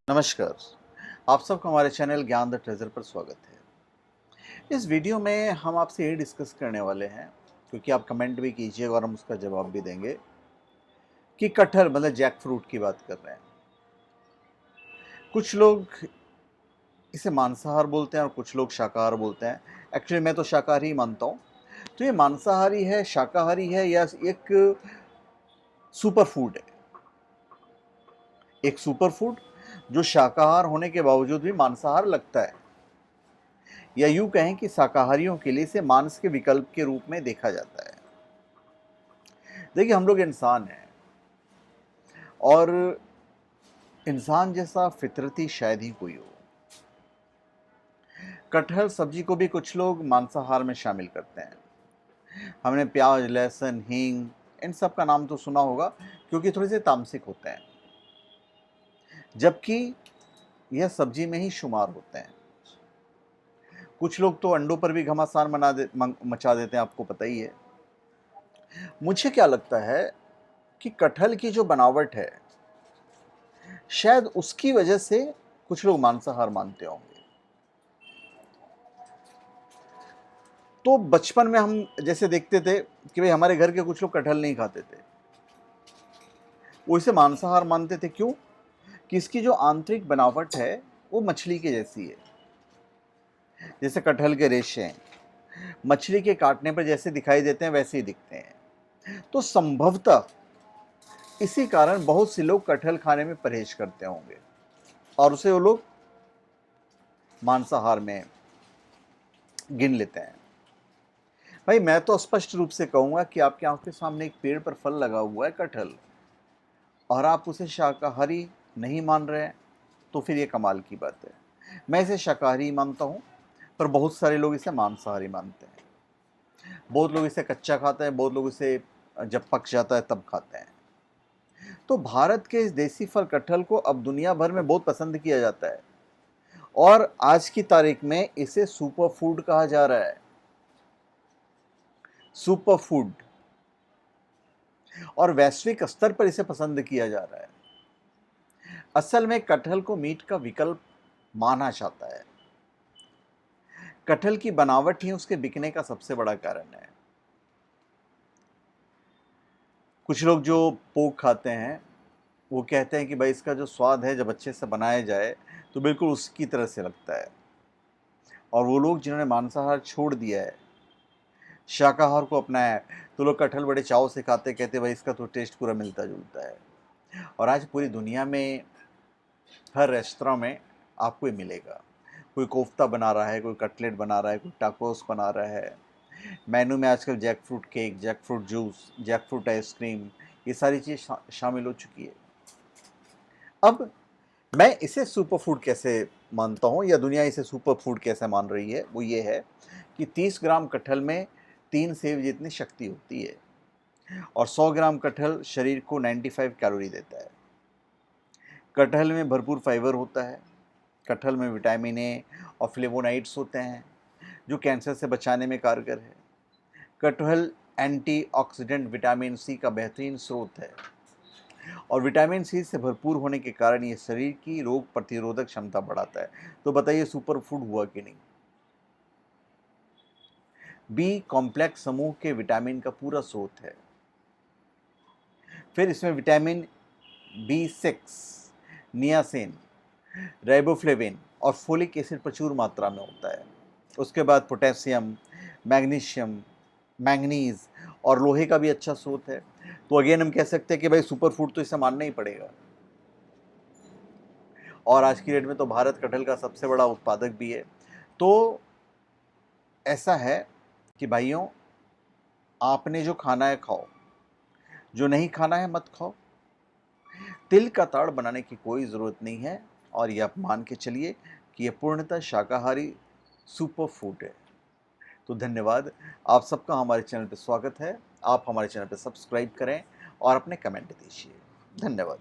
नमस्कार। आप सबका हमारे चैनल ज्ञान द ट्रेजर पर स्वागत है। इस वीडियो में हम आपसे ये डिस्कस करने वाले हैं, क्योंकि आप कमेंट भी कीजिएगा और हम उसका जवाब भी देंगे, कि कटहल मतलब जैक फ्रूट की बात कर रहे हैं। कुछ लोग इसे मांसाहार बोलते हैं और कुछ लोग शाकाहार बोलते हैं। एक्चुअली मैं तो शाकाहारी ही मानता हूँ। तो ये मांसाहारी है, शाकाहारी है, या एक सुपर फूड है? एक सुपर फूड जो शाकाहार होने के बावजूद भी मांसाहार लगता है, या यूं कहें कि शाकाहारियों के लिए इसे मांस के विकल्प के रूप में देखा जाता है। देखिए, हम लोग इंसान हैं और इंसान जैसा फितरती शायद ही कोई हो। कटहल सब्जी को भी कुछ लोग मांसाहार में शामिल करते हैं। हमने प्याज, लहसुन, हींग इन सब का नाम तो सुना होगा, क्योंकि थोड़े से तामसिक होते हैं, जबकि यह सब्जी में ही शुमार होते हैं। कुछ लोग तो अंडों पर भी घमासान मचा देते हैं, आपको पता ही है। मुझे क्या लगता है कि कटहल की जो बनावट है, शायद उसकी वजह से कुछ लोग मांसाहार मानते होंगे। तो बचपन में हम जैसे देखते थे कि भाई हमारे घर के कुछ लोग कटहल नहीं खाते थे, वो इसे मांसाहार मानते थे। क्यों? कि इसकी जो आंतरिक बनावट है वो मछली के जैसी है। जैसे कटहल के रेशे हैं, मछली के काटने पर जैसे दिखाई देते हैं वैसे ही दिखते हैं। तो संभवतः इसी कारण बहुत से लोग कटहल खाने में परहेज करते होंगे और उसे वो लोग मांसाहार में गिन लेते हैं। भाई, मैं तो स्पष्ट रूप से कहूंगा कि आपकी आंखों के सामने एक पेड़ पर फल लगा हुआ है, कटहल, और आप उसे शाकाहारी नहीं मान रहे हैं, तो फिर ये कमाल की बात है। मैं इसे शाकाहारी मानता हूँ, पर बहुत सारे लोग इसे मांसाहारी मानते हैं। बहुत लोग इसे कच्चा खाते हैं, बहुत लोग इसे जब पक जाता है तब खाते हैं। तो भारत के इस देसी फल कटहल को अब दुनिया भर में बहुत पसंद किया जाता है, और आज की तारीख में इसे सुपर फूड कहा जा रहा है। Super food. और वैश्विक स्तर पर इसे पसंद किया जा रहा है। असल में कटहल को मीट का विकल्प माना जाता है। कटहल की बनावट ही उसके बिकने का सबसे बड़ा कारण है। कुछ लोग जो पोर्क खाते हैं वो कहते हैं कि भाई इसका जो स्वाद है, जब अच्छे से बनाया जाए तो बिल्कुल उसकी तरह से लगता है। और वो लोग जिन्होंने मांसाहार छोड़ दिया है, शाकाहार को अपनाया है, तो लोग कटहल बड़े चाव से खाते, कहते भाई इसका तो टेस्ट पूरा मिलता जुलता है। और आज पूरी दुनिया में हर रेस्तरां में आपको ये मिलेगा। कोई कोफ्ता बना रहा है, कोई कटलेट बना रहा है, कोई टाकोस बना रहा है। मेनू में आजकल jackfruit cake, jackfruit juice, jackfruit ice cream, ये सारी चीज़ शामिल हो चुकी है। अब मैं इसे सुपर फूड कैसे मानता हूँ, या दुनिया इसे सुपर फूड कैसे मान रही है, वो ये है कि 30 ग्राम कटहल में 3 सेब जितनी शक्ति होती है, और 100 ग्राम कटहल शरीर को 95 कैलोरी देता है। कटहल में भरपूर फाइबर होता है। कटहल में विटामिन ए और फ्लेवोनाइड्स होते हैं, जो कैंसर से बचाने में कारगर है। कटहल एंटीऑक्सीडेंट विटामिन सी का बेहतरीन स्रोत है, और विटामिन सी से भरपूर होने के कारण ये शरीर की रोग प्रतिरोधक क्षमता बढ़ाता है। तो बताइए, सुपर फूड हुआ कि नहीं? बी कॉम्प्लेक्स समूह के विटामिन का पूरा स्रोत है। फिर इसमें विटामिन B6, नियासिन, राइबोफ्लेविन और फोलिक एसिड प्रचुर मात्रा में होता है। उसके बाद पोटेशियम, मैग्नीशियम, मैंगनीज और लोहे का भी अच्छा स्रोत है। तो अगेन हम कह सकते हैं कि भाई सुपर फूड तो इसे मानना ही पड़ेगा। और आज की डेट में तो भारत कटहल का सबसे बड़ा उत्पादक भी है। तो ऐसा है कि भाइयों, आपने जो खाना है खाओ, जो नहीं खाना है मत खाओ। तिल का ताड़ बनाने की कोई ज़रूरत नहीं है, और ये आप मान के चलिए कि ये पूर्णतः शाकाहारी सुपर फूड है। तो धन्यवाद। आप सबका हमारे चैनल पे स्वागत है। आप हमारे चैनल पे सब्सक्राइब करें और अपने कमेंट दीजिए। धन्यवाद।